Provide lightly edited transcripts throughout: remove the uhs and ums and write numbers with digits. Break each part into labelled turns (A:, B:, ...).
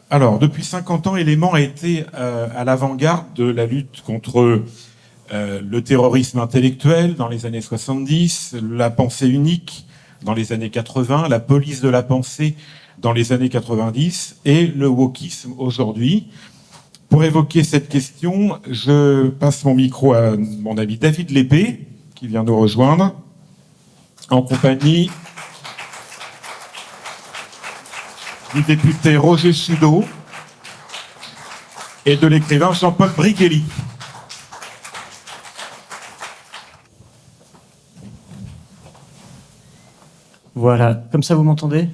A: Alors, depuis 50 ans, Élément a été à l'avant-garde de la lutte contre le terrorisme intellectuel dans les années 70, la pensée unique dans les années 80, la police de la pensée dans les années 90 et le wokisme aujourd'hui. Pour évoquer cette question, je passe mon micro à mon ami David Lépée, qui vient nous rejoindre, en compagnie du député Roger Chudeau et de l'écrivain Jean-Paul Briguelli.
B: Voilà, comme ça vous m'entendez ?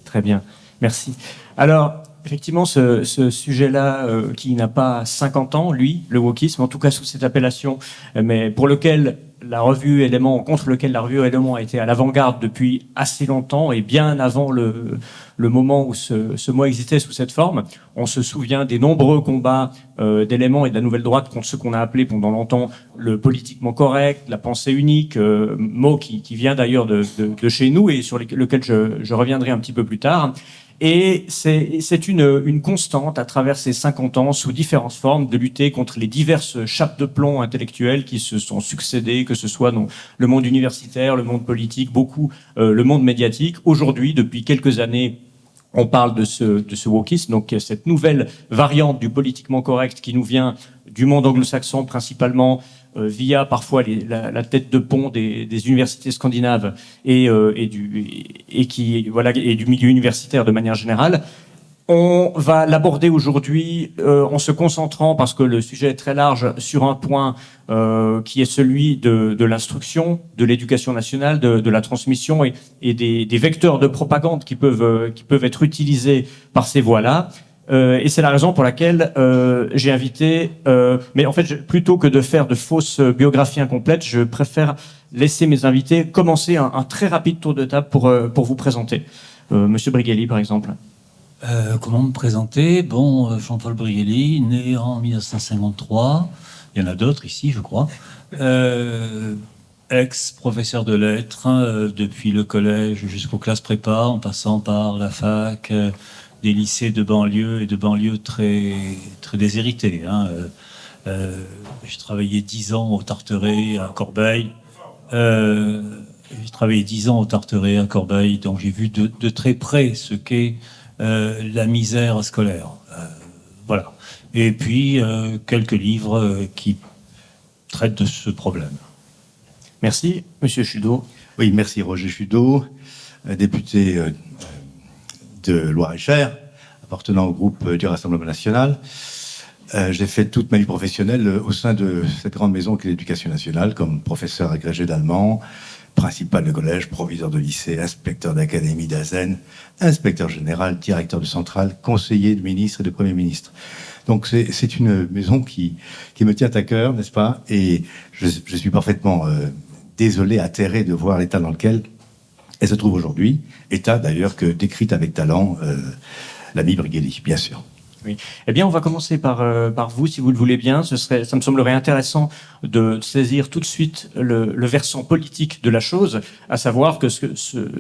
B: Très bien, merci. Alors, effectivement, ce sujet-là, qui n'a pas 50 ans, lui, le wokisme, en tout cas sous cette appellation, mais pour lequel la revue Élément, contre lequel la revue Élément a été à l'avant-garde depuis assez longtemps et bien avant le moment où ce mot existait sous cette forme. On se souvient des nombreux combats d'Élément et de la Nouvelle Droite contre ce qu'on a appelé pendant longtemps le politiquement correct, la pensée unique, mot qui vient d'ailleurs de chez nous et sur lequel je reviendrai un petit peu plus tard. Et c'est une constante à travers ces 50 ans, sous différentes formes, de lutter contre les diverses chapes de plomb intellectuelles qui se sont succédées, que ce soit dans le monde universitaire, le monde politique, beaucoup le monde médiatique. Aujourd'hui, depuis quelques années, on parle de ce wokisme, donc cette nouvelle variante du politiquement correct qui nous vient du monde anglo-saxon principalement, via parfois la tête de pont des universités scandinaves et du milieu universitaire de manière générale. On va l'aborder aujourd'hui en se concentrant, parce que le sujet est très large, sur un point qui est celui de l'instruction, de l'éducation nationale, de la transmission et des vecteurs de propagande qui peuvent être utilisés par ces voies-là. Et c'est la raison pour laquelle j'ai invité... mais en fait, plutôt que de faire de fausses biographies incomplètes, je préfère laisser mes invités commencer un très rapide tour de table pour vous présenter. Monsieur Briguelli, par exemple.
C: Comment me présenter ? Bon, Jean-Paul Briguelli, né en 1953. Il y en a d'autres ici, je crois. Ex-professeur de lettres, depuis le collège jusqu'aux classes prépa, en passant par la fac... des lycées de banlieue et de banlieue très, très déshérités. J'ai travaillé 10 ans au Tarteret à Corbeil. Donc j'ai vu de très près ce qu'est la misère scolaire. Voilà. Et puis, quelques livres qui traitent de ce problème.
B: Merci, Monsieur Chudeau.
D: Oui, merci, Roger Chudeau, député de Loir-et-Cher, appartenant au groupe du Rassemblement national. J'ai fait toute ma vie professionnelle au sein de cette grande maison qu'est l'Éducation nationale, comme professeur agrégé d'allemand, principal de collège, proviseur de lycée, inspecteur d'académie d'Azen, inspecteur général, directeur de centrale, conseiller de ministre et de Premier ministre. Donc c'est une maison qui me tient à cœur, n'est-ce pas ? Et je suis parfaitement désolé, atterré de voir l'état dans lequel elle se trouve aujourd'hui, état d'ailleurs que décrite avec talent l'ami Briguelli, bien sûr.
B: Oui. Eh bien, on va commencer par vous, si vous le voulez bien. Ça me semblerait intéressant de saisir tout de suite le versant politique de la chose, à savoir que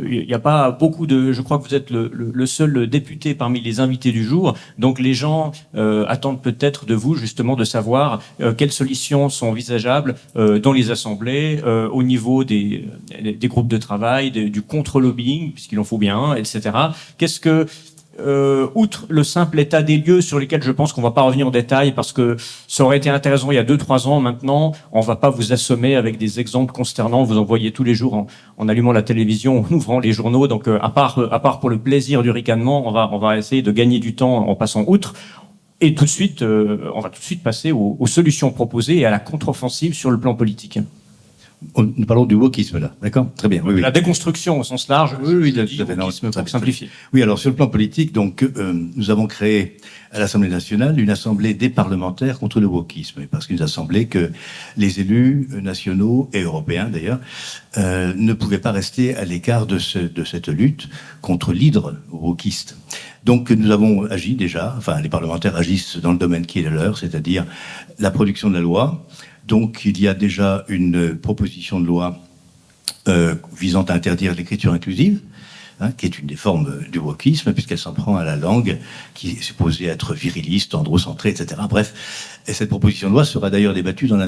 B: il n'y a pas beaucoup de... Je crois que vous êtes le seul député parmi les invités du jour, donc les gens attendent peut-être de vous justement de savoir quelles solutions sont envisageables dans les assemblées, au niveau des groupes de travail, du contre-lobbying, puisqu'il en faut bien un, etc. Qu'est-ce que... outre le simple état des lieux sur lesquels je pense qu'on va pas revenir en détail parce que ça aurait été intéressant il y a 2-3 ans, maintenant on va pas vous assommer avec des exemples consternants, vous en voyez tous les jours en allumant la télévision, en ouvrant les journaux, donc à part pour le plaisir du ricanement, on va essayer de gagner du temps en passant outre. Et tout de suite, on va tout de suite passer aux solutions proposées et à la contre-offensive sur le plan politique.
D: Nous parlons du wokisme là, d'accord ? Très bien. Oui, oui.
B: La déconstruction au sens large,
D: oui, tout à fait.
B: Wokisme, pour simplifier.
D: Oui, alors sur le plan politique, donc nous avons créé à l'Assemblée nationale une assemblée des parlementaires contre le wokisme, parce qu'il nous a semblé que les élus nationaux et européens d'ailleurs ne pouvaient pas rester à l'écart de cette lutte contre l'hydre wokiste. Donc nous avons agi déjà, enfin les parlementaires agissent dans le domaine qui est le leur, c'est-à-dire la production de la loi. Donc, il y a déjà une proposition de loi visant à interdire l'écriture inclusive, qui est une des formes du wokisme, puisqu'elle s'en prend à la langue, qui est supposée être viriliste, androcentrée, etc. Bref, et cette proposition de loi sera d'ailleurs débattue dans la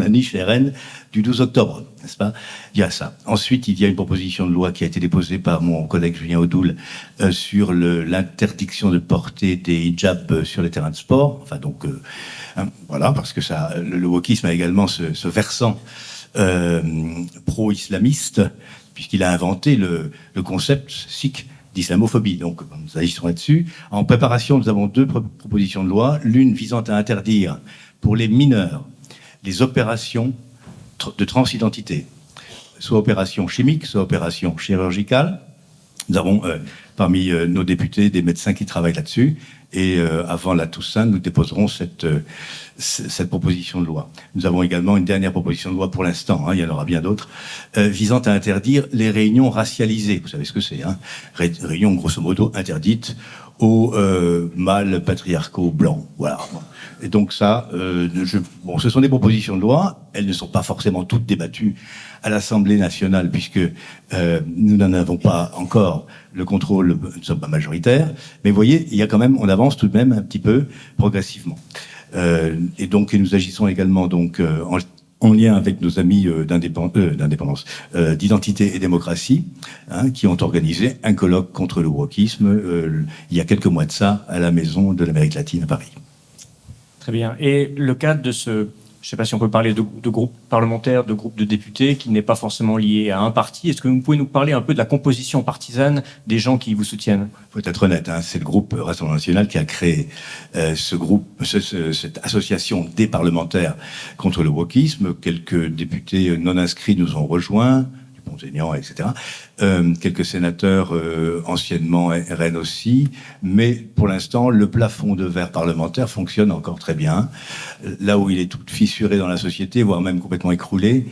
D: niche RN du 12 octobre, n'est-ce pas? Il y a ça. Ensuite, il y a une proposition de loi qui a été déposée par mon collègue Julien Audoul sur l'interdiction de porter des hijabs sur les terrains de sport. Enfin, donc, voilà, parce que ça, le wokisme a également ce versant pro-islamiste, puisqu'il a inventé le concept sikh d'islamophobie. Donc, nous agissons là-dessus. En préparation, nous avons deux propositions de loi, l'une visant à interdire pour les mineurs les opérations de transidentité, soit opérations chimiques, soit opérations chirurgicales. Nous avons parmi nos députés des médecins qui travaillent là-dessus, et avant la Toussaint, nous déposerons cette proposition de loi. Nous avons également une dernière proposition de loi pour l'instant, il y en aura bien d'autres, visant à interdire les réunions racialisées. Vous savez ce que c'est, réunions grosso modo interdites aux mâles patriarcaux blancs. Voilà. Et donc ça, ce sont des propositions de loi. Elles ne sont pas forcément toutes débattues à l'Assemblée nationale, puisque nous n'en avons pas encore le contrôle, nous ne sommes pas majoritaires. Mais vous voyez, il y a quand même, on avance tout de même un petit peu progressivement. Et donc, nous agissons également donc en lien avec nos amis d'Identité et Démocratie, qui ont organisé un colloque contre le wokisme il y a quelques mois de ça à la Maison de l'Amérique latine à Paris.
B: Très bien. Et le cadre de ce, je ne sais pas si on peut parler de groupe parlementaire, de groupe de députés, qui n'est pas forcément lié à un parti, est-ce que vous pouvez nous parler un peu de la composition partisane des gens qui vous soutiennent?
D: Il faut être honnête, c'est le groupe Rassemblement National qui a créé cette association des parlementaires contre le wokisme. Quelques députés non inscrits nous ont rejoints, Dupont-Aignan, etc. Quelques sénateurs anciennement RN aussi, mais pour l'instant, le plafond de verre parlementaire fonctionne encore très bien. Là où il est tout fissuré dans la société, voire même complètement écroulé,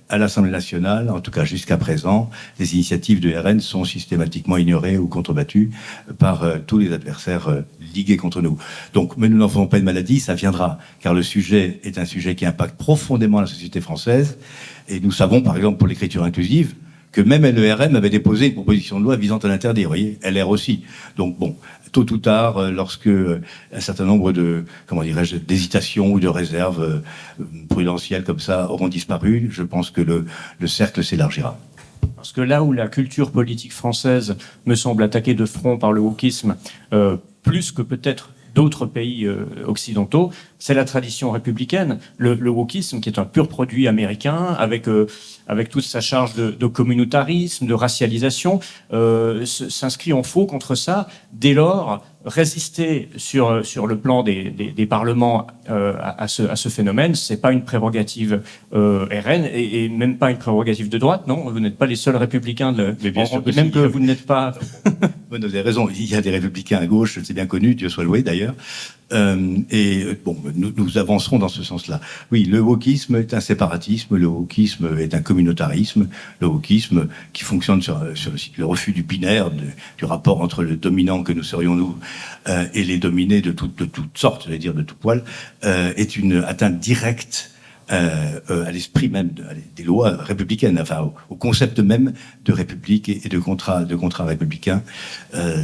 D: à l'Assemblée nationale, en tout cas jusqu'à présent, les initiatives de RN sont systématiquement ignorées ou contrebattues par tous les adversaires ligués contre nous. Donc, mais nous n'en faisons pas une maladie, ça viendra, car le sujet est un sujet qui impacte profondément la société française, et nous savons, par exemple, pour l'écriture inclusive, que même LERM avait déposé une proposition de loi visant à l'interdire, vous voyez, LR aussi. Donc bon, tôt ou tard, lorsque un certain nombre d'hésitations ou de réserves prudentielles comme ça auront disparu, je pense que le cercle s'élargira.
B: Parce que là où la culture politique française me semble attaquée de front par le wokisme, plus que peut-être d'autres pays occidentaux, c'est la tradition républicaine. Le wokisme, qui est un pur produit américain, avec toute sa charge de communautarisme, de racialisation, s'inscrit en faux contre ça. Dès lors, résister sur le plan des parlements à ce phénomène, c'est pas une prérogative RN et même pas une prérogative de droite, non? Vous n'êtes pas les seuls républicains, même que vous n'êtes pas...
D: Vous avez raison, il y a des républicains à gauche, c'est bien connu, Dieu soit loué d'ailleurs. Nous avancerons dans ce sens-là. Oui, le wokisme est un séparatisme, le wokisme est un communautarisme, le wokisme qui fonctionne sur le refus du binaire, du rapport entre le dominant que nous serions nous et les dominés de toutes sortes, j'allais dire de tout poil, est une atteinte directe à l'esprit même des lois républicaines, enfin au concept même de république et de contrat républicain.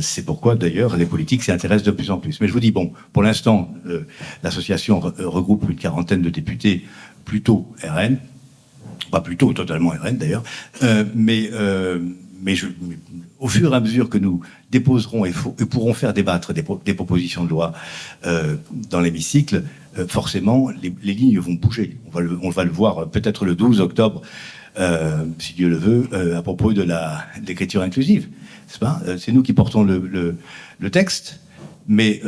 D: C'est pourquoi d'ailleurs les politiques s'y intéressent de plus en plus. Mais je vous dis, bon, pour l'instant, l'association regroupe une quarantaine de députés, plutôt RN, pas plutôt totalement RN d'ailleurs, mais au fur et à mesure que nous déposerons et pourrons faire débattre des propositions de loi dans l'hémicycle, forcément, les lignes vont bouger. On va le voir peut-être le 12 octobre, si Dieu le veut, à propos de l'écriture inclusive. N'est-ce pas ? C'est nous qui portons le texte, mais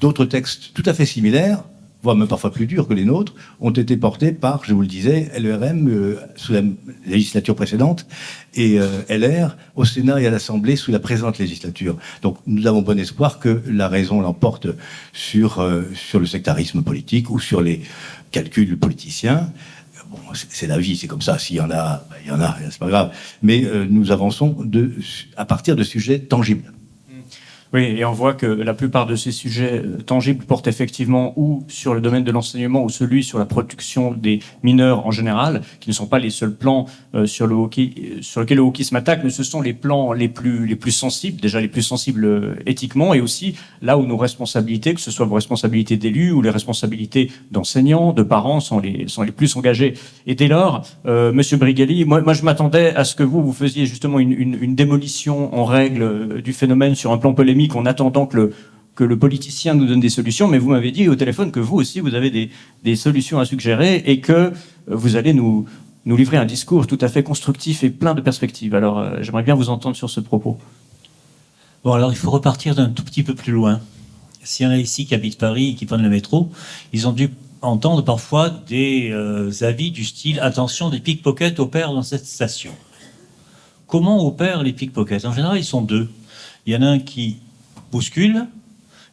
D: d'autres textes tout à fait similaires, voire même parfois plus durs que les nôtres, ont été portés par, je vous le disais, LERM sous la législature précédente et LR au Sénat et à l'Assemblée sous la présente législature. Donc nous avons bon espoir que la raison l'emporte sur le sectarisme politique ou sur les calculs politiciens. Bon, c'est la vie, c'est comme ça. S'il y en a, il y en a, c'est pas grave. Mais nous avançons à partir de sujets tangibles.
B: Oui, et on voit que la plupart de ces sujets tangibles portent effectivement ou sur le domaine de l'enseignement ou celui sur la protection des mineurs en général, qui ne sont pas les seuls plans sur lesquels le wokisme attaque, mais ce sont les plans les plus sensibles, déjà les plus sensibles éthiquement, et aussi là où nos responsabilités, que ce soit vos responsabilités d'élus ou les responsabilités d'enseignants, de parents, sont les plus engagées. Et dès lors, Monsieur Brigelli, moi je m'attendais à ce que vous faisiez justement une démolition en règle du phénomène sur un plan polémique, en attendant que le politicien nous donne des solutions, mais vous m'avez dit au téléphone que vous aussi, vous avez des solutions à suggérer et que vous allez nous livrer un discours tout à fait constructif et plein de perspectives. Alors, j'aimerais bien vous entendre sur ce propos.
C: Bon, alors il faut repartir d'un tout petit peu plus loin. S'il y en a ici qui habitent Paris et qui prennent le métro, ils ont dû entendre parfois des avis du style « Attention, des pickpockets opèrent dans cette station ». Comment opèrent les pickpockets? En général, ils sont deux. Il y en a un qui bouscule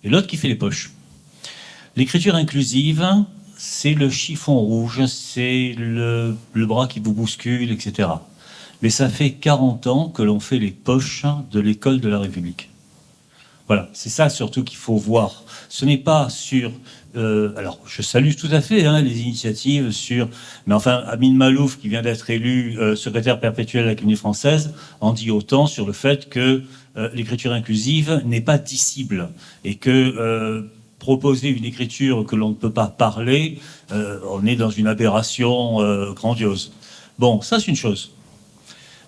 C: et l'autre qui fait les poches. L'écriture inclusive, c'est le chiffon rouge, c'est le bras qui vous bouscule, etc. Mais ça fait 40 ans que l'on fait les poches de l'école de la République. Voilà, c'est ça surtout qu'il faut voir. Ce n'est pas sur... alors, je salue tout à fait les initiatives sur... Mais enfin, Amin Malouf, qui vient d'être élu secrétaire perpétuel de l'Académie française, en dit autant sur le fait que l'écriture inclusive n'est pas dissible et que proposer une écriture que l'on ne peut pas parler, on est dans une aberration grandiose. Bon, ça c'est une chose.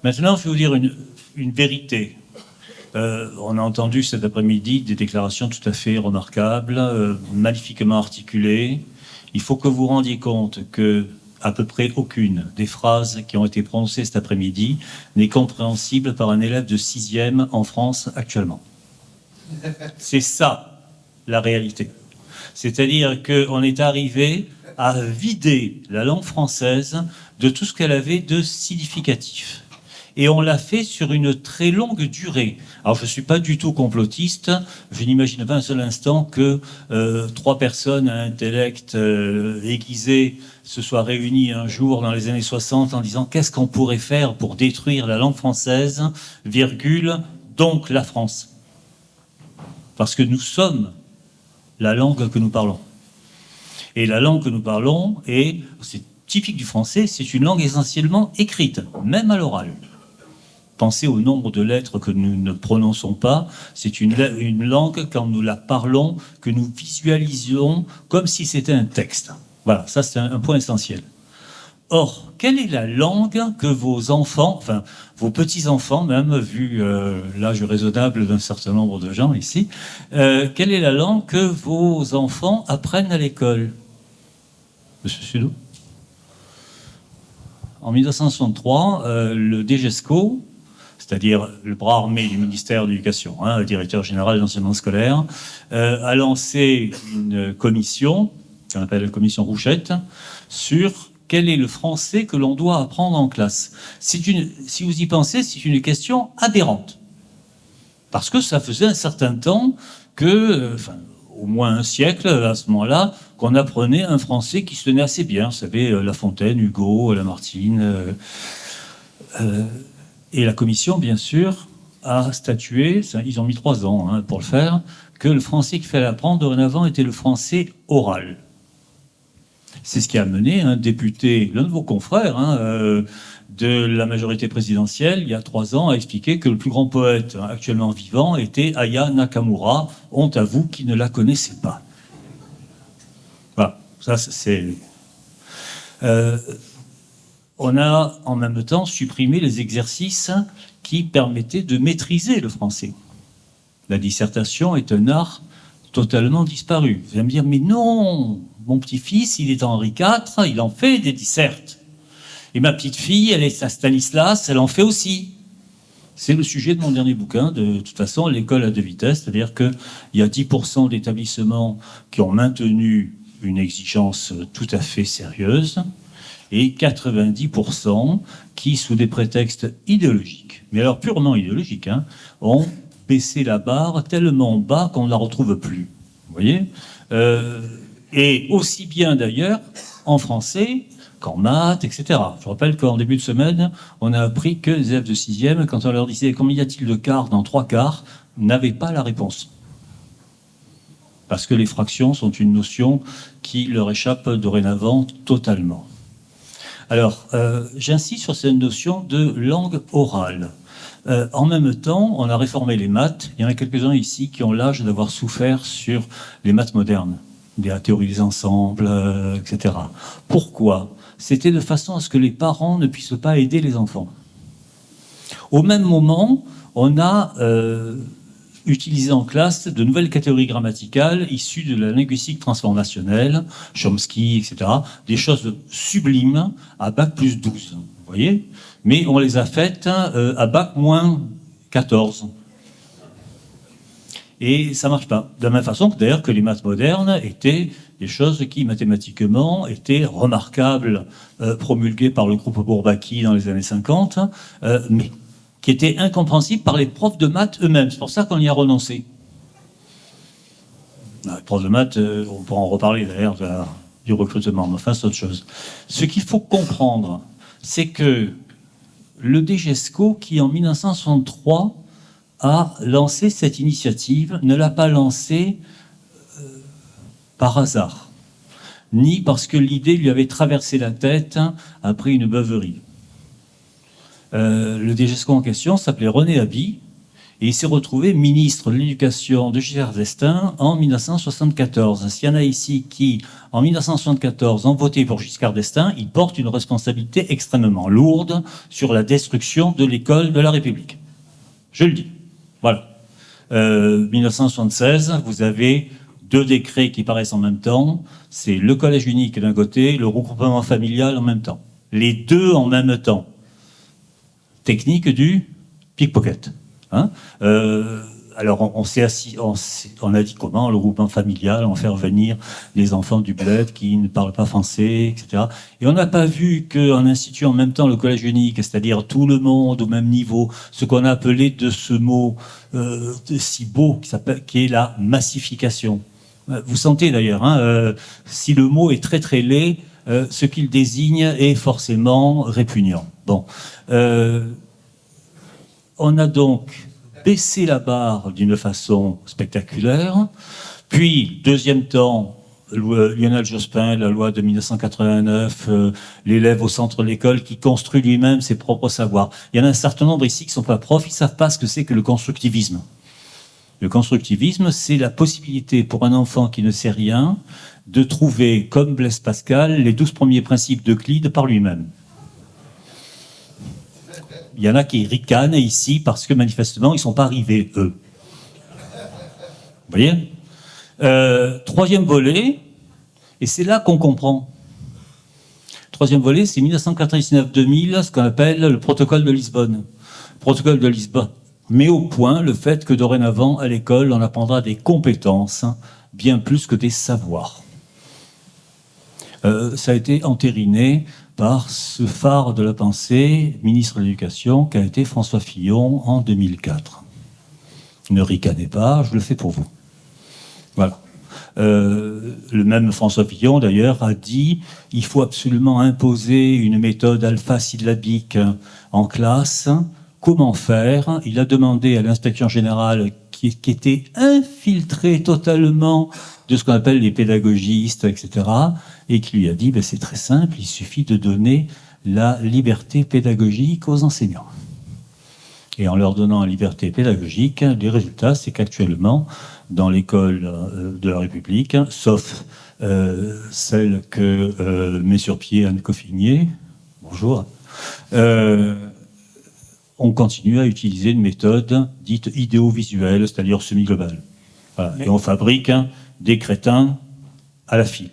C: Maintenant, je vais vous dire une vérité. On a entendu cet après-midi des déclarations tout à fait remarquables, magnifiquement articulées. Il faut que vous vous rendiez compte que à peu près aucune des phrases qui ont été prononcées cet après-midi n'est compréhensible par un élève de 6e en France actuellement. C'est ça, la réalité. C'est-à-dire qu'on est arrivé à vider la langue française de tout ce qu'elle avait de significatif. Et on l'a fait sur une très longue durée. Alors, je ne suis pas du tout complotiste. Je n'imagine pas un seul instant que 3 personnes à intellect aiguisé se soient réunies un jour dans les années 60 en disant « Qu'est-ce qu'on pourrait faire pour détruire la langue française, virgule, donc la France ?» Parce que nous sommes la langue que nous parlons. Et la langue que nous parlons, c'est typique du français, c'est une langue essentiellement écrite, même à l'oral. Pensez au nombre de lettres que nous ne prononçons pas. C'est une langue, quand nous la parlons, que nous visualisons comme si c'était un texte. Voilà, ça c'est un point essentiel. Or, quelle est la langue que vos enfants, enfin vos petits-enfants même, vu l'âge raisonnable d'un certain nombre de gens ici, quelle est la langue que vos enfants apprennent à l'école? Monsieur Sudeau? En 1963, le DGESCO, c'est-à-dire le bras armé du ministère de l'Éducation, le directeur général de l'enseignement scolaire, a lancé une commission, qu'on appelle la commission Rouchette, sur quel est le français que l'on doit apprendre en classe. Si vous y pensez, c'est une question aberrante. Parce que ça faisait un certain temps que, au moins un siècle à ce moment-là, qu'on apprenait un français qui se tenait assez bien. Vous savez, La Fontaine, Hugo, Lamartine... Et la commission, bien sûr, a statué, ils ont mis 3 ans pour le faire, que le français qu'il fallait apprendre dorénavant était le français oral. C'est ce qui a mené un député, l'un de vos confrères de la majorité présidentielle, il y a 3 ans, à expliquer que le plus grand poète actuellement vivant était Aya Nakamura. Honte à vous qui ne la connaissez pas. Voilà, ça c'est... on a en même temps supprimé les exercices qui permettaient de maîtriser le français. La dissertation est un art totalement disparu. Vous allez me dire, mais non, mon petit-fils, il est à Henri IV, il en fait des dissertes. Et ma petite-fille, elle est à Stanislas, elle en fait aussi. C'est le sujet de mon dernier bouquin, de toute façon, l'école à 2 vitesses, c'est-à-dire qu'il y a 10% d'établissements qui ont maintenu une exigence tout à fait sérieuse, et 90% qui, sous des prétextes idéologiques, mais alors purement idéologiques, ont baissé la barre tellement bas qu'on ne la retrouve plus. Vous voyez et aussi bien d'ailleurs en français qu'en maths, etc. Je rappelle qu'en début de semaine, on a appris que les élèves de 6e, quand on leur disait combien y a-t-il de quarts dans 3 quarts, n'avaient pas la réponse. Parce que les fractions sont une notion qui leur échappe dorénavant totalement. Alors, j'insiste sur cette notion de langue orale. En même temps, on a réformé les maths. Il y en a quelques-uns ici qui ont l'âge d'avoir souffert sur les maths modernes, la théorie des ensembles, etc. Pourquoi ? C'était de façon à ce que les parents ne puissent pas aider les enfants. Au même moment, on a utilisé en classe de nouvelles catégories grammaticales issues de la linguistique transformationnelle, Chomsky, etc. Des choses sublimes à bac plus 12, vous voyez ? Mais on les a faites à bac moins 14. Et ça ne marche pas. De la même façon que d'ailleurs que les maths modernes étaient des choses qui mathématiquement étaient remarquables, promulguées par le groupe Bourbaki dans les années 50, mais qui étaient incompréhensibles par les profs de maths eux-mêmes. C'est pour ça qu'on y a renoncé. Les profs de maths, on pourra en reparler d'ailleurs du recrutement, mais enfin c'est autre chose. Ce qu'il faut comprendre, c'est que le DGESCO, qui en 1963 a lancé cette initiative, ne l'a pas lancée par hasard, ni parce que l'idée lui avait traversé la tête après une beuverie. Le DGESCO en question s'appelait René Haby, et il s'est retrouvé ministre de l'Éducation de Giscard d'Estaing en 1974. S'il y en a ici qui, en 1974, ont voté pour Giscard d'Estaing, ils portent une responsabilité extrêmement lourde sur la destruction de l'école de la République. Je le dis. Voilà. 1976, vous avez 2 décrets qui paraissent en même temps. C'est le collège unique d'un côté, le regroupement familial en même temps. Les deux en même temps. Technique du pickpocket. Hein, alors on a dit comment le regroupement familial, en faire venir les enfants du bled qui ne parlent pas français, etc. Et on n'a pas vu qu'en instituant en même temps le collège unique, c'est-à-dire tout le monde au même niveau, ce qu'on a appelé de ce mot si beau qui est la massification. Vous sentez d'ailleurs, hein, si le mot est très très laid, ce qu'il désigne est forcément répugnant. Bon. On a donc baissé la barre d'une façon spectaculaire. Puis, deuxième temps, Lionel Jospin, la loi de 1989, l'élève au centre de l'école qui construit lui-même ses propres savoirs. Il y en a un certain nombre ici qui ne sont pas profs, ils ne savent pas ce que c'est que le constructivisme. Le constructivisme, c'est la possibilité pour un enfant qui ne sait rien de trouver, comme Blaise Pascal, les 12 premiers principes d'Euclide par lui-même. Il y en a qui ricanent ici parce que manifestement, ils ne sont pas arrivés, eux. Vous voyez ? Troisième volet, et c'est là qu'on comprend. Troisième volet, c'est 1999-2000, ce qu'on appelle le protocole de Lisbonne. Le protocole de Lisbonne met au point le fait que dorénavant, à l'école, on apprendra des compétences bien plus que des savoirs. Ça a été entériné par ce phare de la pensée, ministre de l'Éducation, qui a été François Fillon en 2004. Ne ricanez pas, je le fais pour vous. Voilà. Le même François Fillon, d'ailleurs, a dit il faut absolument imposer une méthode alpha-syllabique en classe. Comment faire ? Il a demandé à l'inspection générale, qui était infiltrée totalement de ce qu'on appelle les pédagogistes, etc., et qui lui a dit c'est très simple, il suffit de donner la liberté pédagogique aux enseignants. Et en leur donnant la liberté pédagogique, les résultats, c'est qu'actuellement, dans l'école de la République, sauf celle que met sur pied Anne Coffigné, bonjour, on continue à utiliser une méthode dite idéovisuelle, c'est-à-dire semi-globale. Voilà. Et on fabrique des crétins à la file.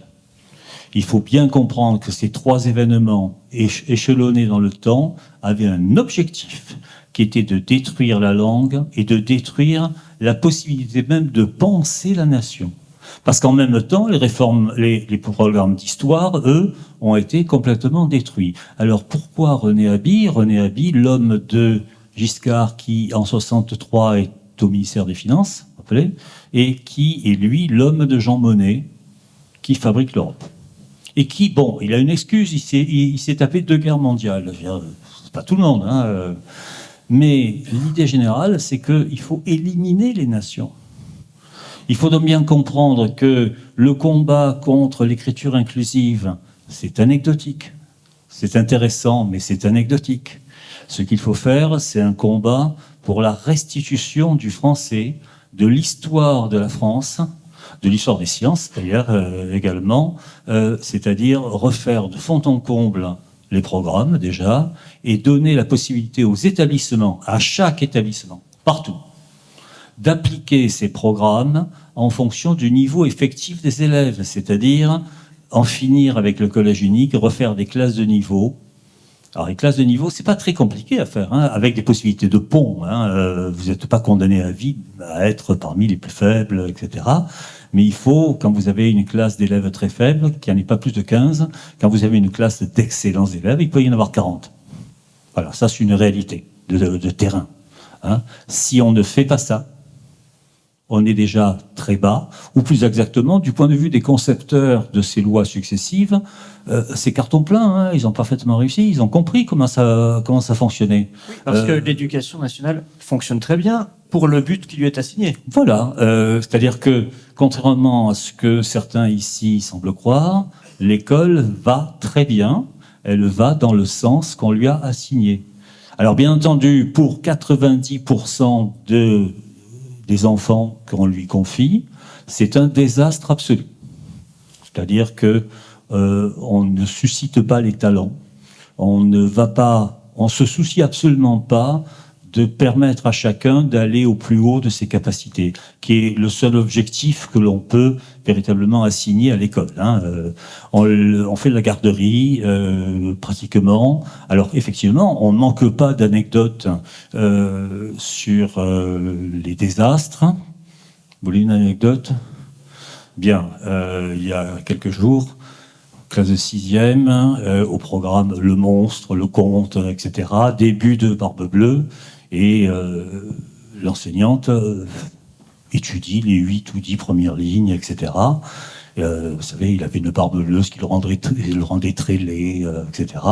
C: Il faut bien comprendre que ces 3 événements échelonnés dans le temps avaient un objectif qui était de détruire la langue et de détruire la possibilité même de penser la nation. Parce qu'en même temps, les réformes, les programmes d'histoire, eux, ont été complètement détruits. Alors pourquoi René Haby ? René Haby, l'homme de Giscard qui, en 63, est au ministère des Finances, rappelez, et qui est, lui, l'homme de Jean Monnet, qui fabrique l'Europe. Et qui, bon, il a une excuse, il s'est tapé 2 guerres mondiales. C'est pas tout le monde, hein. Mais l'idée générale, c'est qu'il faut éliminer les nations. Il faut donc bien comprendre que le combat contre l'écriture inclusive, c'est anecdotique. C'est intéressant, mais c'est anecdotique. Ce qu'il faut faire, c'est un combat pour la restitution du français, de l'histoire de la France, de l'histoire des sciences d'ailleurs également, c'est-à-dire refaire de fond en comble les programmes déjà, et donner la possibilité aux établissements, à chaque établissement, partout, d'appliquer ces programmes en fonction du niveau effectif des élèves, c'est-à-dire en finir avec le collège unique, refaire des classes de niveau. Alors les classes de niveau, c'est pas très compliqué à faire, hein, avec des possibilités de pont. Hein, vous n'êtes pas condamné à vie à être parmi les plus faibles, etc. Mais il faut, quand vous avez une classe d'élèves très faibles, qu'il n'y en ait pas plus de 15, quand vous avez une classe d'excellents élèves, il peut y en avoir 40. Voilà, ça c'est une réalité de terrain. Hein. Si on ne fait pas ça, on est déjà très bas, ou plus exactement, du point de vue des concepteurs de ces lois successives, c'est carton plein, hein, ils ont parfaitement réussi, ils ont compris comment ça fonctionnait.
B: Parce que l'éducation nationale fonctionne très bien pour le but qui lui est assigné.
C: Voilà, c'est-à-dire que, contrairement à ce que certains ici semblent croire, l'école va très bien, elle va dans le sens qu'on lui a assigné. Alors bien entendu, pour 90% des enfants qu'on lui confie, c'est un désastre absolu. C'est-à-dire que on ne suscite pas les talents, on se soucie absolument pas de permettre à chacun d'aller au plus haut de ses capacités, qui est le seul objectif que l'on peut véritablement assigner à l'école. Hein. On fait de la garderie, pratiquement. Alors, effectivement, on ne manque pas d'anecdotes sur les désastres. Vous voulez une anecdote ? Bien, il y a quelques jours, classe de 6e, au programme Le Monstre, Le Conte, etc., début de Barbe Bleue, et l'enseignante étudie les 8 ou 10 premières lignes, etc. Vous savez, il avait une barbe bleue, ce qui le rendait très laid, etc.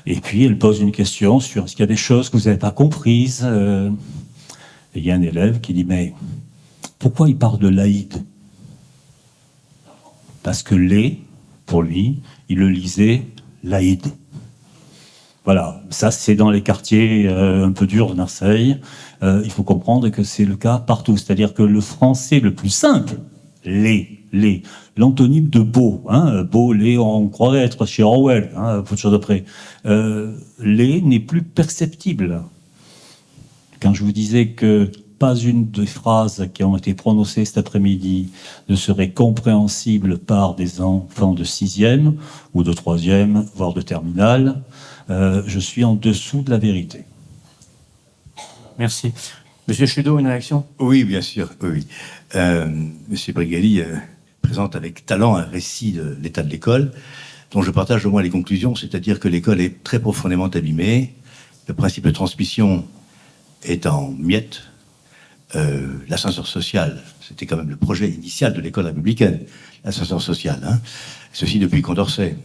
C: Et puis, elle pose une question sur est-ce qu'il y a des choses que vous n'avez pas comprises. Et il y a un élève qui dit, mais pourquoi il parle de l'Aïd ? Parce que les, pour lui, il le lisait l'Aïd. Voilà, ça c'est dans les quartiers un peu durs de Marseille. Il faut comprendre que c'est le cas partout. C'est-à-dire que le français le plus simple, l'antonyme de beau, hein, beau, laid, on croirait être chez Orwell, hein, peu de choses après. Les n'est plus perceptible. Quand je vous disais que pas une des phrases qui ont été prononcées cet après-midi ne serait compréhensible par des enfants de 6e ou de 3e, voire de terminale, je suis en dessous de la vérité.
B: Merci. Monsieur Chudeau, une réaction ?
D: Oui, bien sûr. Oui. Monsieur Brigali présente avec talent un récit de l'état de l'école, dont je partage au moins les conclusions, c'est-à-dire que l'école est très profondément abîmée, le principe de transmission est en miettes, l'ascenseur social, c'était quand même le projet initial de l'école républicaine, l'ascenseur social, hein, ceci depuis Condorcet.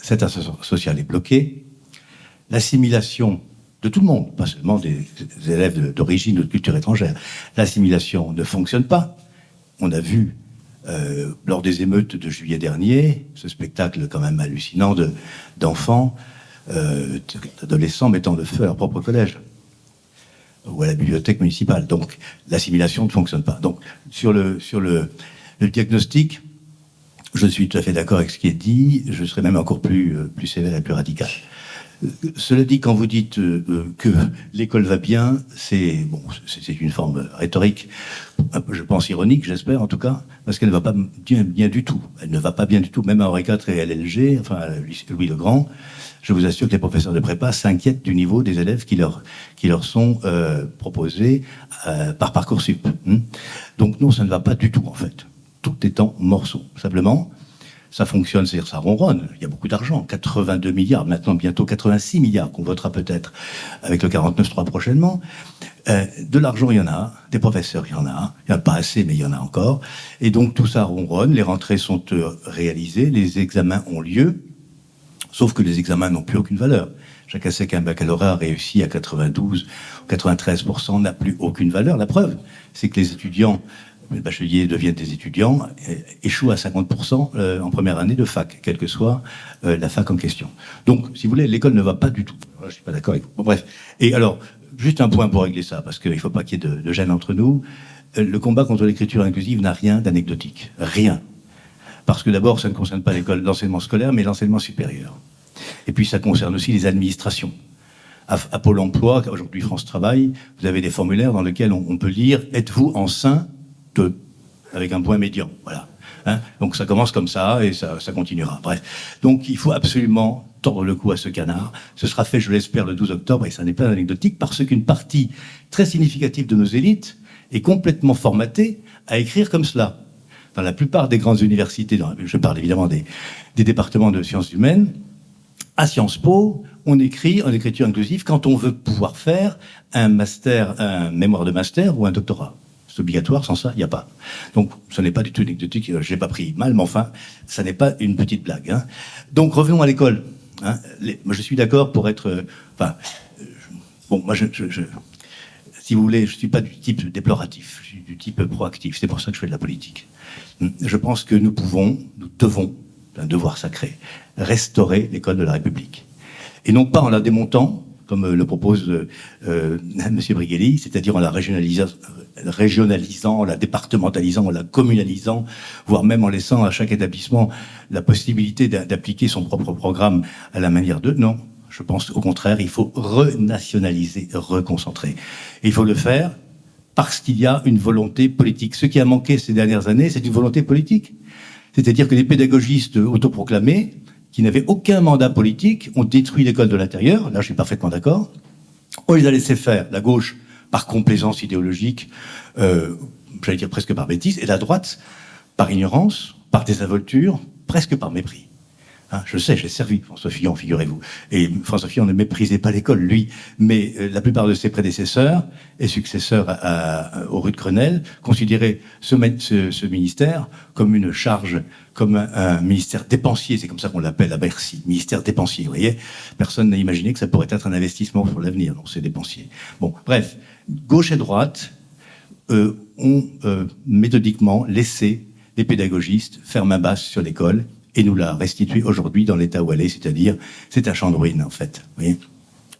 D: Cet ascenseur social est bloqué, l'assimilation de tout le monde, pas seulement des élèves d'origine ou de culture étrangère, l'assimilation ne fonctionne pas. On a vu lors des émeutes de juillet dernier, ce spectacle quand même hallucinant d'enfants, d'adolescents mettant le feu à leur propre collège ou à la bibliothèque municipale. Donc l'assimilation ne fonctionne pas. Donc sur le diagnostic, je suis tout à fait d'accord avec ce qui est dit, je serais même encore plus sévère et plus radical. Cela dit, quand vous dites que l'école va bien, c'est une forme rhétorique, un peu, je pense ironique, j'espère en tout cas, parce qu'elle ne va pas bien du tout. Elle ne va pas bien du tout, même à Henri IV et à LLG, enfin à Louis le Grand. Je vous assure que les professeurs de prépa s'inquiètent du niveau des élèves qui leur sont proposés par Parcoursup. Donc non, ça ne va pas du tout en fait. Tout est en morceaux. Simplement, ça fonctionne, c'est-à-dire ça ronronne. Il y a beaucoup d'argent, 82 milliards, maintenant bientôt 86 milliards qu'on votera peut-être avec le 49.3 prochainement. De l'argent, il y en a, des professeurs, il y en a pas assez, mais il y en a encore. Et donc tout ça ronronne, les rentrées sont réalisées, les examens ont lieu. Sauf que les examens n'ont plus aucune valeur. Chacun sait qu'un baccalauréat réussi à 92 ou 93% n'a plus aucune valeur. La preuve, c'est que les étudiants, les bacheliers deviennent des étudiants, échouent à 50% en première année de fac, quelle que soit la fac en question. Donc, si vous voulez, l'école ne va pas du tout. Je ne suis pas d'accord avec vous. Bon, bref. Et alors, juste un point pour régler ça, parce qu'il ne faut pas qu'il y ait de gêne entre nous. Le combat contre l'écriture inclusive n'a rien d'anecdotique. Rien. Parce que d'abord, ça ne concerne pas l'école d'enseignement scolaire, mais l'enseignement supérieur. Et puis, ça concerne aussi les administrations. À Pôle emploi, aujourd'hui France Travail, vous avez des formulaires dans lesquels on peut lire « Êtes-vous enceint de ?» avec un point médian. Voilà. Hein, donc, ça commence comme ça et ça continuera. Bref. Donc, il faut absolument tordre le cou à ce canard. Ce sera fait, je l'espère, le 12 octobre, et ça n'est pas anecdotique, parce qu'une partie très significative de nos élites est complètement formatée à écrire comme cela. Dans la plupart des grandes universités, je parle évidemment des départements de sciences humaines, à Sciences Po, on écrit en écriture inclusive quand on veut pouvoir faire un master, un mémoire de master ou un doctorat. C'est obligatoire, sans ça, il n'y a pas. Donc, ce n'est pas du tout anecdotique, je n'ai pas pris mal, mais enfin, ça n'est pas une petite blague. Hein. Donc, revenons à l'école. Hein. Moi, je suis d'accord pour être... bon, moi, si vous voulez, je ne suis pas du type déploratif, je suis du type proactif. C'est pour ça que je fais de la politique. Je pense que nous devons, un devoir sacré, restaurer l'école de la République. Et non pas en la démontant, comme le propose M. Brigelli, c'est-à-dire en la régionalisant, en la départementalisant, en la communalisant, voire même en laissant à chaque établissement la possibilité d'appliquer son propre programme à la manière d'eux. Non, je pense au contraire, il faut renationaliser, reconcentrer. Et il faut le faire parce qu'il y a une volonté politique. Ce qui a manqué ces dernières années, c'est une volonté politique. C'est-à-dire que les pédagogistes autoproclamés, qui n'avaient aucun mandat politique, ont détruit l'école de l'intérieur. Là, je suis parfaitement d'accord. On les a laissés faire, la gauche, par complaisance idéologique, j'allais dire presque par bêtise, et la droite, par ignorance, par désinvolture, presque par mépris. Hein, je sais, j'ai servi François Fillon, figurez-vous. Et François Fillon ne méprisait pas l'école, lui. Mais la plupart de ses prédécesseurs et successeurs aux rues de Grenelle considéraient ce ministère comme une charge, comme un ministère dépensier. C'est comme ça qu'on l'appelle à Bercy, ministère dépensier. Vous voyez, personne n'a imaginé que ça pourrait être un investissement pour l'avenir. Non, c'est dépensier. Bon, bref, gauche et droite ont méthodiquement laissé les pédagogistes faire main basse sur l'école et nous la restituer aujourd'hui dans l'état où elle est, c'est-à-dire, c'est un champ de ruines, en fait. Vous voyez.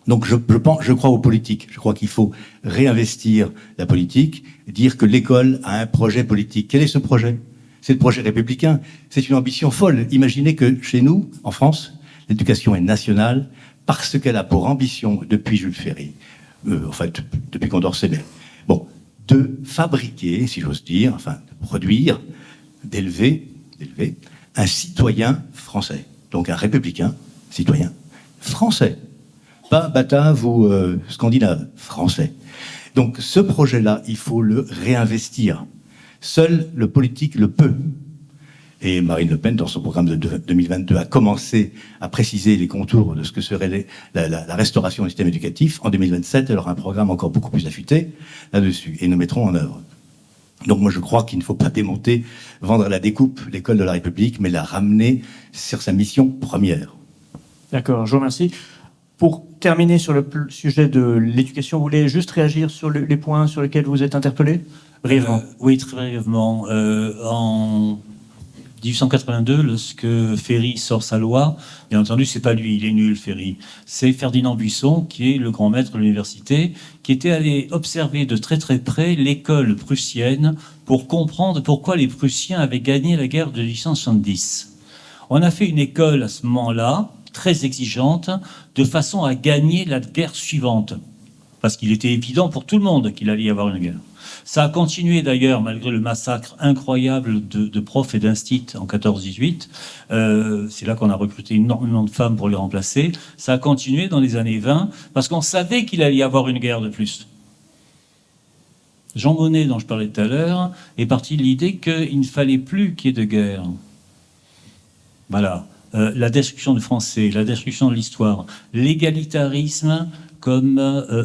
D: Donc, je crois aux politiques. Je crois qu'il faut réinvestir la politique, dire que l'école a un projet politique. Quel est ce projet ? C'est le projet républicain. C'est une ambition folle. Imaginez que chez nous, en France, l'éducation est nationale parce qu'elle a pour ambition, depuis Jules Ferry, en fait, depuis Condorcet, mais bon, de fabriquer, si j'ose dire, enfin, de produire, d'élever un citoyen français. Donc un républicain, citoyen français. Pas batave ou scandinave, français. Donc ce projet-là, il faut le réinvestir. Seul le politique le peut. Et Marine Le Pen, dans son programme de 2022, a commencé à préciser les contours de ce que serait la restauration du système éducatif. En 2027, elle aura un programme encore beaucoup plus affûté là-dessus. Et nous mettrons en œuvre. Donc moi je crois qu'il ne faut pas démonter, vendre à la découpe l'école de la République, mais la ramener sur sa mission première.
B: D'accord, je vous remercie. Pour terminer sur le sujet de l'éducation, vous voulez juste réagir sur les points sur lesquels vous êtes interpellé ? Brièvement.
C: Oui, très brièvement. En 1882, lorsque Ferry sort sa loi, bien entendu, c'est pas lui, il est nul, Ferry. C'est Ferdinand Buisson, qui est le grand maître de l'université, qui était allé observer de très très près l'école prussienne pour comprendre pourquoi les Prussiens avaient gagné la guerre de 1870. On a fait une école à ce moment-là, très exigeante, de façon à gagner la guerre suivante. Parce qu'il était évident pour tout le monde qu'il allait y avoir une guerre. Ça a continué d'ailleurs, malgré le massacre incroyable de profs et d'instits en 14-18. C'est là qu'on a recruté énormément de femmes pour les remplacer. Ça a continué dans les années 20, parce qu'on savait qu'il allait y avoir une guerre de plus. Jean Monnet, dont je parlais tout à l'heure, est parti de l'idée qu'il ne fallait plus qu'il y ait de guerre. Voilà. La destruction du français, la destruction de l'histoire, l'égalitarisme comme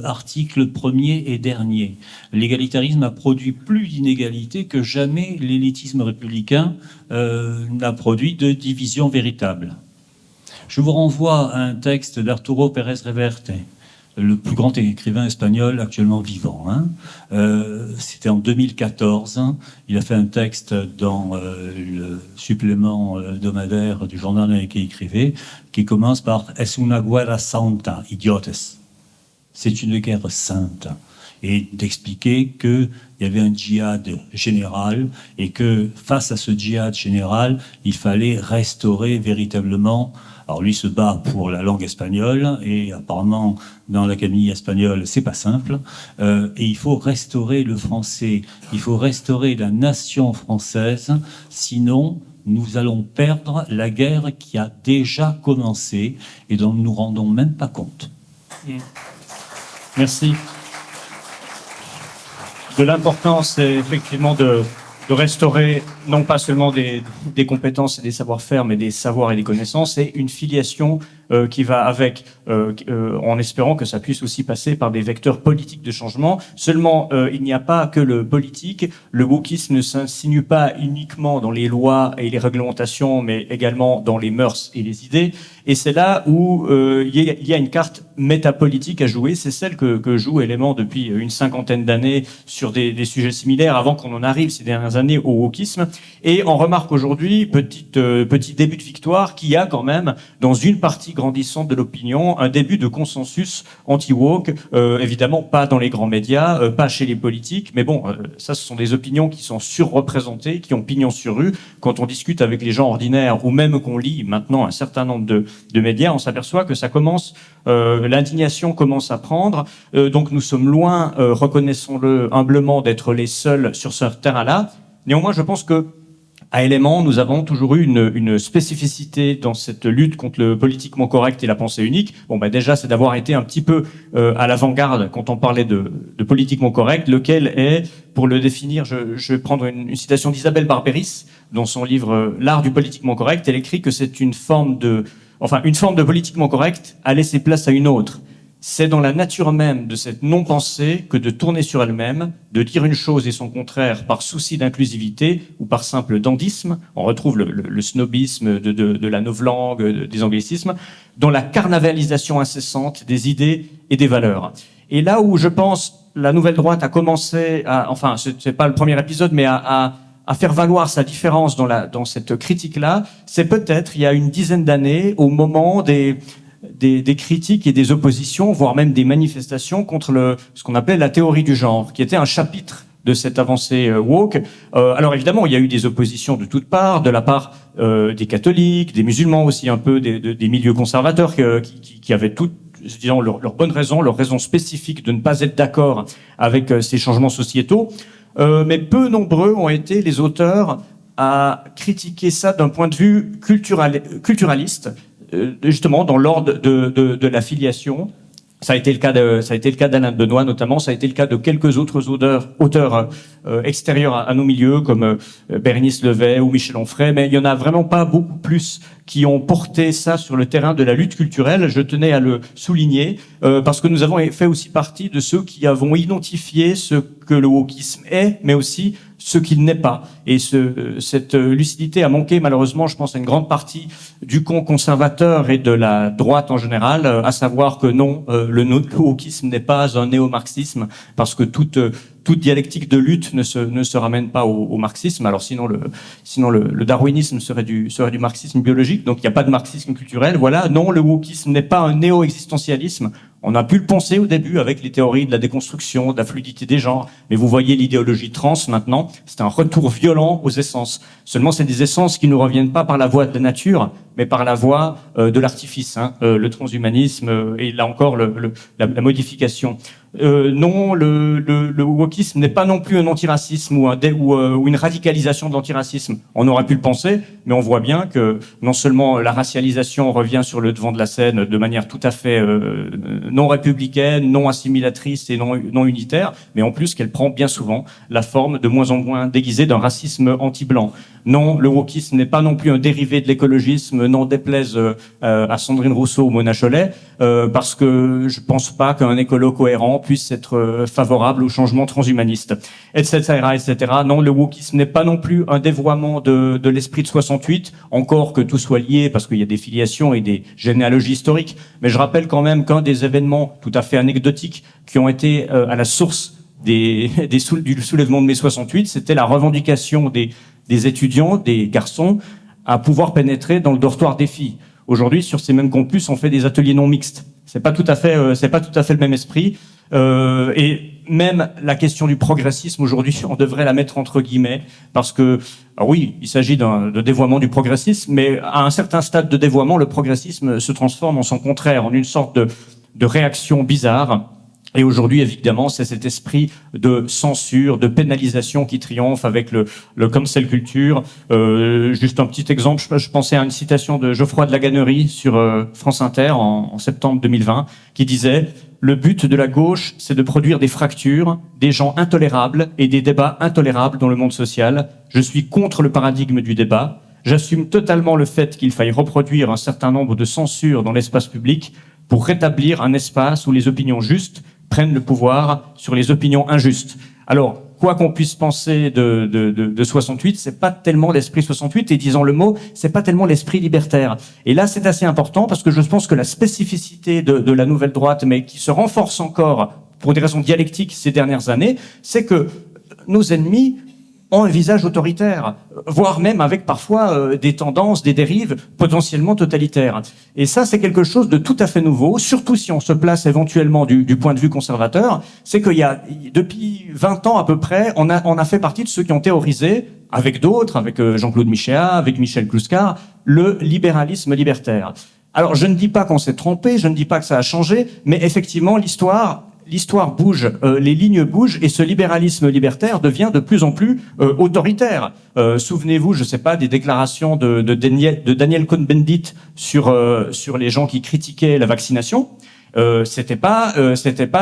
C: article premier et dernier. L'égalitarisme a produit plus d'inégalités que jamais l'élitisme républicain n'a produit de division véritable. Je vous renvoie à un texte d'Arturo Pérez Reverte, le plus grand écrivain espagnol actuellement vivant. C'était en 2014. Il a fait un texte dans le supplément hebdomadaire du journal dans lequel il écrivait, qui commence par « Es una guerra santa, idiotes ». C'est une guerre sainte. Et d'expliquer qu'il y avait un djihad général et que face à ce djihad général, il fallait restaurer véritablement. Alors lui se bat pour la langue espagnole et apparemment dans l'Académie espagnole c'est pas simple. Et il faut restaurer le français, il faut restaurer la nation française, sinon nous allons perdre la guerre qui a déjà commencé et dont nous ne nous rendons même pas compte.
B: Merci. De l'importance, effectivement, de restaurer non pas seulement des compétences et des savoir-faire, mais des savoirs et des connaissances, et une filiation qui va avec, en espérant que ça puisse aussi passer par des vecteurs politiques de changement. Seulement, il n'y a pas que le politique. Le wokisme ne s'insinue pas uniquement dans les lois et les réglementations, mais également dans les mœurs et les idées. Et c'est là où il y a une carte métapolitique à jouer. C'est celle que joue Élément depuis une cinquantaine d'années sur des sujets similaires, avant qu'on en arrive ces dernières années au wokisme. Et on remarque aujourd'hui, petit début de victoire, qu'il y a quand même, dans une partie grandissante de l'opinion, un début de consensus anti-woke. Évidemment, pas dans les grands médias, pas chez les politiques, mais bon, ça, ce sont des opinions qui sont surreprésentées, qui ont pignon sur rue. Quand on discute avec les gens ordinaires, ou même qu'on lit maintenant un certain nombre de médias, on s'aperçoit que ça commence, l'indignation commence à prendre. Donc nous sommes loin, reconnaissons-le humblement, d'être les seuls sur ce terrain-là. Néanmoins, je pense que à Élément, nous avons toujours eu une spécificité dans cette lutte contre le politiquement correct et la pensée unique. Bon, bah déjà, c'est d'avoir été un petit peu à l'avant-garde quand on parlait de politiquement correct, lequel est, pour le définir, je vais prendre une citation d'Isabelle Barberis, dans son livre L'art du politiquement correct. Elle écrit que c'est une forme de politiquement correct à laisser place à une autre. C'est dans la nature même de cette non-pensée que de tourner sur elle-même, de dire une chose et son contraire par souci d'inclusivité ou par simple dandisme. On retrouve le snobisme de la novlangue, des anglicismes, dans la carnavalisation incessante des idées et des valeurs. Et là où je pense la nouvelle droite a commencé à, enfin, c'est pas le premier épisode, mais à faire valoir sa différence dans cette critique-là, c'est peut-être il y a une dizaine d'années, au moment des critiques et des oppositions, voire même des manifestations contre ce qu'on appelait la théorie du genre, qui était un chapitre de cette avancée woke. Alors évidemment, il y a eu des oppositions de toutes parts, de la part des catholiques, des musulmans aussi, un peu des milieux conservateurs qui avaient toutes, disons, leurs bonnes raisons, leurs raisons spécifiques de ne pas être d'accord avec ces changements sociétaux. Mais peu nombreux ont été les auteurs à critiquer ça d'un point de vue culturaliste, justement dans l'ordre de la filiation. Ça a été le cas d'Alain de Benoît notamment, ça a été le cas de quelques autres auteurs extérieurs à nos milieux, comme Bérénice Levet ou Michel Onfray, mais il y en a vraiment pas beaucoup plus qui ont porté ça sur le terrain de la lutte culturelle. Je tenais à le souligner, parce que nous avons fait aussi partie de ceux qui avons identifié ce que le wokisme est, mais aussi ce qu'il n'est pas. Et cette lucidité a manqué, malheureusement, je pense, à une grande partie du camp conservateur et de la droite en général, à savoir que non, le wokisme n'est pas un néo-marxisme, parce que toute dialectique de lutte ne se ramène pas au marxisme. Alors sinon le darwinisme serait du marxisme biologique, donc il n'y a pas de marxisme culturel. Voilà, non, le wokisme n'est pas un néo-existentialisme. On a pu le penser au début avec les théories de la déconstruction, de la fluidité des genres, mais vous voyez l'idéologie trans maintenant, c'est un retour violent aux essences. Seulement, c'est des essences qui ne reviennent pas par la voie de la nature, mais par la voie de l'artifice, le transhumanisme et là encore la modification. Non, le wokisme n'est pas non plus un antiracisme ou une radicalisation de l'antiracisme. On aurait pu le penser, mais on voit bien que non seulement la racialisation revient sur le devant de la scène de manière tout à fait non républicaine, non assimilatrice et non unitaire, mais en plus qu'elle prend bien souvent la forme de moins en moins déguisée d'un racisme anti-blanc. Non, le wokisme n'est pas non plus un dérivé de l'écologisme, n'en déplaise à Sandrine Rousseau ou Mona Chollet. parce que je pense pas qu'un écolo cohérent puisse être favorable au changement transhumaniste, etc., etc. Non, le wokisme n'est pas non plus un dévoiement de l'esprit de 68, encore que tout soit lié, parce qu'il y a des filiations et des généalogies historiques. Mais je rappelle quand même qu'un des événements tout à fait anecdotiques qui ont été à la source du soulèvement de mai 68, c'était la revendication des étudiants, des garçons, à pouvoir pénétrer dans le dortoir des filles. Aujourd'hui, sur ces mêmes campus, on fait des ateliers non mixtes. C'est pas tout à fait le même esprit. Et même la question du progressisme aujourd'hui, on devrait la mettre entre guillemets, parce que oui, il s'agit de dévoiement du progressisme, mais à un certain stade de dévoiement, le progressisme se transforme en son contraire, en une sorte de réaction bizarre. Et aujourd'hui, évidemment, c'est cet esprit de censure, de pénalisation qui triomphe avec le cancel culture. Juste un petit exemple, je pensais à une citation de Geoffroy de Laganerie sur France Inter en septembre 2020, qui disait « Le but de la gauche, c'est de produire des fractures, des gens intolérables et des débats intolérables dans le monde social. Je suis contre le paradigme du débat. J'assume totalement le fait qu'il faille reproduire un certain nombre de censures dans l'espace public pour rétablir un espace où les opinions justes prennent le pouvoir sur les opinions injustes. » Alors, quoi qu'on puisse penser de 68, c'est pas tellement l'esprit 68, et disons le mot, c'est pas tellement l'esprit libertaire. Et là, c'est assez important parce que je pense que la spécificité de la nouvelle droite, mais qui se renforce encore pour des raisons dialectiques ces dernières années, c'est que nos ennemis ont un visage autoritaire, voire même avec parfois des tendances, des dérives potentiellement totalitaires. Et ça, c'est quelque chose de tout à fait nouveau, surtout si on se place éventuellement du point de vue conservateur. C'est qu'il y a, depuis 20 ans à peu près, on a fait partie de ceux qui ont théorisé, avec d'autres, avec Jean-Claude Michéa, avec Michel Clouscar, le libéralisme libertaire. Alors, je ne dis pas qu'on s'est trompé, je ne dis pas que ça a changé, mais effectivement, l'histoire bouge, les lignes bougent, et ce libéralisme libertaire devient de plus en plus autoritaire. Souvenez-vous, je sais pas, des déclarations de Daniel Cohn-Bendit sur les gens qui critiquaient la vaccination. C'était pas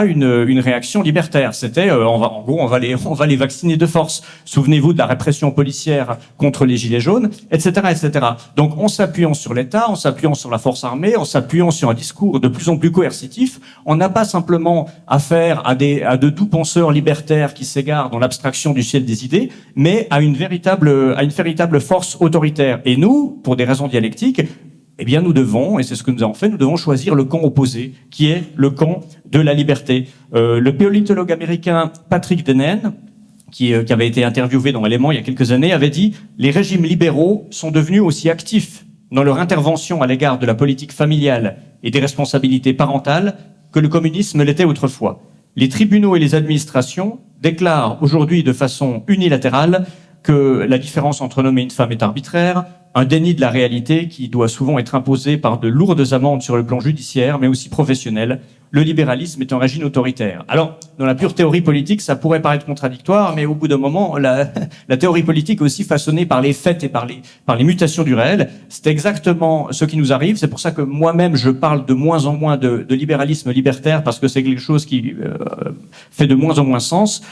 B: une réaction libertaire. C'était en gros on va les vacciner de force. Souvenez-vous de la répression policière contre les gilets jaunes, etc., etc. Donc en s'appuyant sur l'État, en s'appuyant sur la force armée, en s'appuyant sur un discours de plus en plus coercitif, on n'a pas simplement affaire à de doux penseurs libertaires qui s'égarent dans l'abstraction du ciel des idées, mais à une véritable force autoritaire. Et nous, pour des raisons dialectiques, eh bien, nous devons, et c'est ce que nous avons fait, nous devons choisir le camp opposé, qui est le camp de la liberté. Le politologue américain Patrick Deneen, qui avait été interviewé dans Éléments il y a quelques années, avait dit « Les régimes libéraux sont devenus aussi actifs dans leur intervention à l'égard de la politique familiale et des responsabilités parentales que le communisme l'était autrefois. Les tribunaux et les administrations déclarent aujourd'hui de façon unilatérale que la différence entre un homme et une femme est arbitraire, un déni de la réalité qui doit souvent être imposé par de lourdes amendes sur le plan judiciaire, mais aussi professionnel. Le libéralisme est un régime autoritaire. Alors, dans la pure théorie politique, ça pourrait paraître contradictoire, mais au bout d'un moment, la théorie politique est aussi façonnée par les faits et par les mutations du réel. C'est exactement ce qui nous arrive. C'est pour ça que moi-même, je parle de moins en moins de libéralisme libertaire, parce que c'est quelque chose qui fait de moins en moins sens.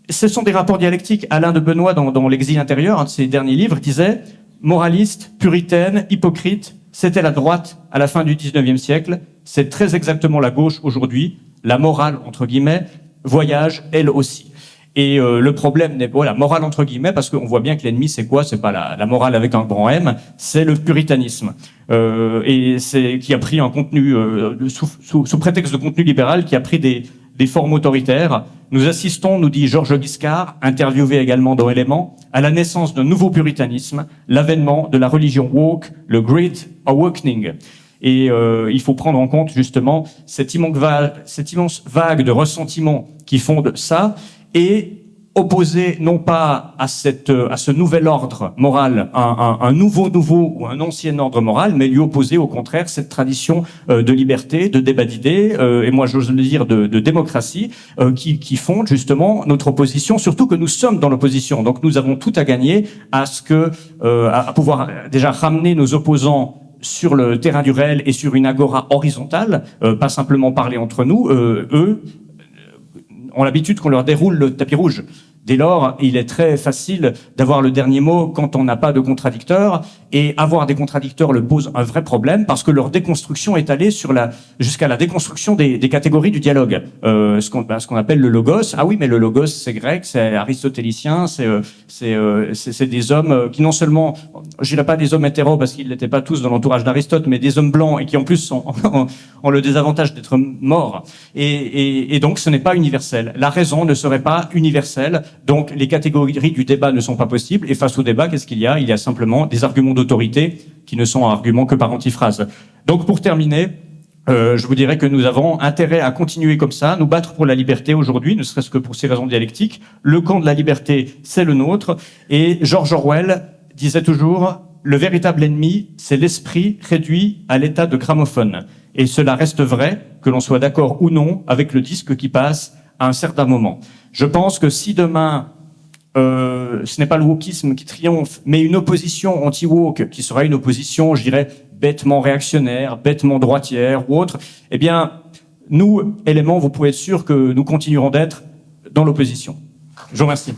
B: Ce sont des rapports dialectiques. Alain de Benoît, dans L'Exil intérieur, un de ses derniers livres, disait « Moraliste, puritaine, hypocrite, c'était la droite à la fin du 19e siècle. C'est très exactement la gauche aujourd'hui. La morale, entre guillemets, voyage, elle aussi. » Et le problème n'est pas la morale, entre guillemets, parce qu'on voit bien que l'ennemi, c'est quoi? C'est pas la morale avec un grand M, c'est le puritanisme. Et c'est qui a pris un contenu, sous prétexte de contenu libéral, qui a pris des formes autoritaires. Nous assistons, nous dit Georges Giscard, interviewé également dans Éléments, à la naissance d'un nouveau puritanisme, l'avènement de la religion woke, le Great Awakening. Et il faut prendre en compte justement cette immense vague de ressentiments qui fondent ça, et opposé non pas à ce nouvel ordre moral, un nouveau ou un ancien ordre moral, mais lui opposer au contraire cette tradition de liberté, de débat d'idées, et moi j'ose le dire de démocratie, qui fonde justement notre opposition, surtout que nous sommes dans l'opposition. Donc nous avons tout à gagner à pouvoir déjà ramener nos opposants sur le terrain du réel et sur une agora horizontale, pas simplement parler entre nous. Eux ont l'habitude qu'on leur déroule le tapis rouge. Dès lors, il est très facile d'avoir le dernier mot quand on n'a pas de contradicteurs, et avoir des contradicteurs le pose un vrai problème parce que leur déconstruction est allée jusqu'à la déconstruction des catégories du dialogue. Ce qu'on appelle le logos. Ah oui, mais le logos, c'est grec, c'est aristotélicien, c'est des hommes qui non seulement, je dirais pas des hommes hétéros parce qu'ils n'étaient pas tous dans l'entourage d'Aristote, mais des hommes blancs et qui en plus ont le désavantage d'être morts. Et donc, ce n'est pas universel. La raison ne serait pas universelle. Donc, les catégories du débat ne sont pas possibles. Et face au débat, qu'est-ce qu'il y a? Il y a simplement des arguments d'autorité qui ne sont arguments que par antiphrase. Donc, pour terminer, je vous dirais que nous avons intérêt à continuer comme ça, nous battre pour la liberté aujourd'hui, ne serait-ce que pour ces raisons dialectiques. Le camp de la liberté, c'est le nôtre. Et George Orwell disait toujours, le véritable ennemi, c'est l'esprit réduit à l'état de gramophone. Et cela reste vrai, que l'on soit d'accord ou non avec le disque qui passe à un certain moment. Je pense que si demain, ce n'est pas le wokisme qui triomphe, mais une opposition anti-woke, qui sera une opposition, je dirais, bêtement réactionnaire, bêtement droitière ou autre, eh bien, nous, éléments, vous pouvez être sûr que nous continuerons d'être dans l'opposition. Je vous remercie.